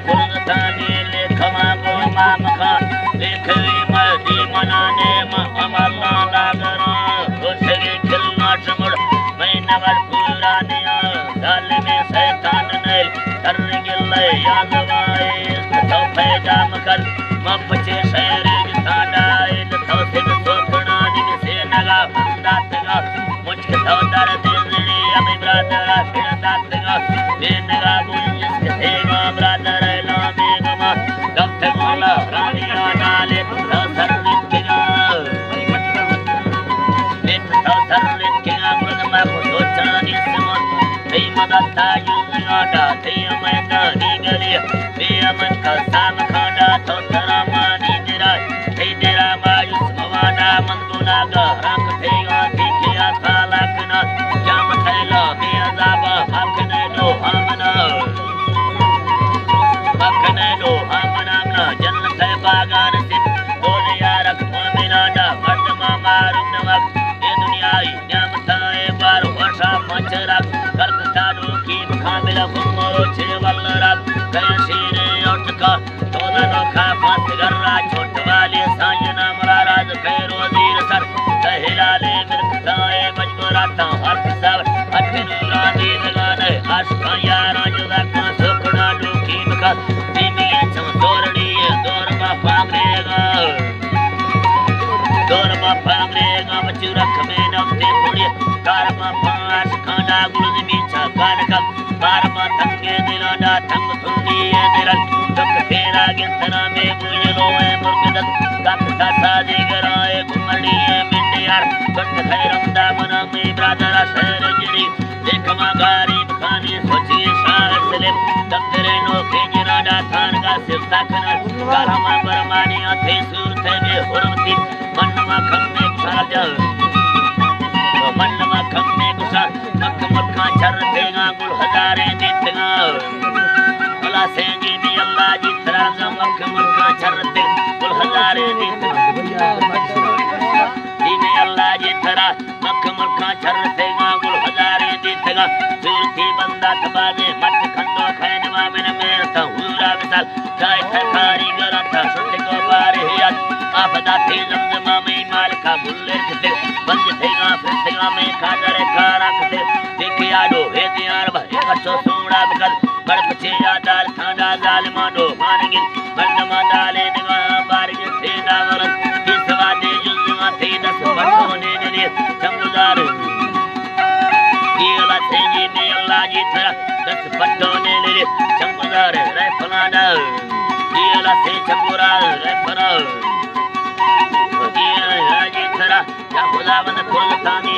कुर्तानी लेखमा गोमा मखा लेखवी मदी मनाने अमला लागरा रोशगे खिलना चमुड़ मैं नवर पुराने दाल में शैतान ने कर गिल्ले यादवाए तो पैदा मकर मपचे शहर जिताडाए तो सिर सोखना दिन से नगा बंदातगा मुझके तो दर्द दिली अब ब्रादरा फिरदातगा बेनगा बुझ के सेवा ब्रादर ला बेगमा दफ्तर वाला रानिया डाले तो सर लिखगा मैं सोचना इसमत ते मदता युगाडा ते मैदा निगलिया ते मन का साम खाडा तो तरा मानी तेरा ते तेरा मायुस मवाडा मंदुला गा रख थे गाती के आसाला कना क्या मथैला बे अजाबा हकने दो हमना जन्नत है बागान से बोले यार मोमिनाडा मर्दमा मारुम नमक ये दुनियाई न्यामताए बार वर्षा मंचरा कलकत्ताडो की खामिला कुमरो छेवल्लरा कया शेरे उठका तोला नोखा फात गर्रा छोट वाले साजना मराराज खैरो दीर सर तहिलाले मिरकताए मजबूराता हर सब अठनूरा दी लगाने आशका यार जुदा का सुखना डोकी मका दीमिए चम तोरड़ी दोरमा फांगरेगा बचूरा खमे नफ्ते पुड़िया कारमा फांस खाना गुलद मीचा कानका बारमा थंगे दिलाना थंग थुंदी है दिलन तक तेरा गिंतना में बुझलो है मुर्गदत कक्ता साजी गराए घुमड़ी है मिंडियार कट खैरम दामना में ब्रादरा शहर जरी देखमा गरीब खानी सोचिए शाह सलेम दफ्तरे नो केजराडा थान का सिफ्ता खनर कारमा बरमानी अथे सूरते में हुरमती मनवा खम्मे साजा मनवा खम्मे गुसा मक मक्का चर देगा गुल हजारे देगा अल्लाह सेंगी भी अल्लाह जी तरह मक मक्का चर दे गुल हजारे देगा दीने अल्लाह जी तरह मक मक्का चर देगा गुल हजारे देगा सूरती बंदा तबाजे मत खंदो खैनवा में मेरता हुरा मिसाल चाय सरकारी गराता सुट को बारे याद आपदा थे जमजमा में माल का बुल्ले खते बंद थेगा फिरतेगा में कादर कारा खते देखे आडो हे दियार भाई कच्चो सोड़ा बकल बड़ पछे यादार थांडा जालिमाडो मानगिन बंदमा डाले निगा बारगे थे दावरन किसवा दे जुल्मा थे दस बटोने ने चंगुदार कीला सेंगी में अल्लाह जी तरह दस बटोने ने चंगुदार रे फलाना कीला से चंगुरा रे फरा खुदावंद कुर्तानी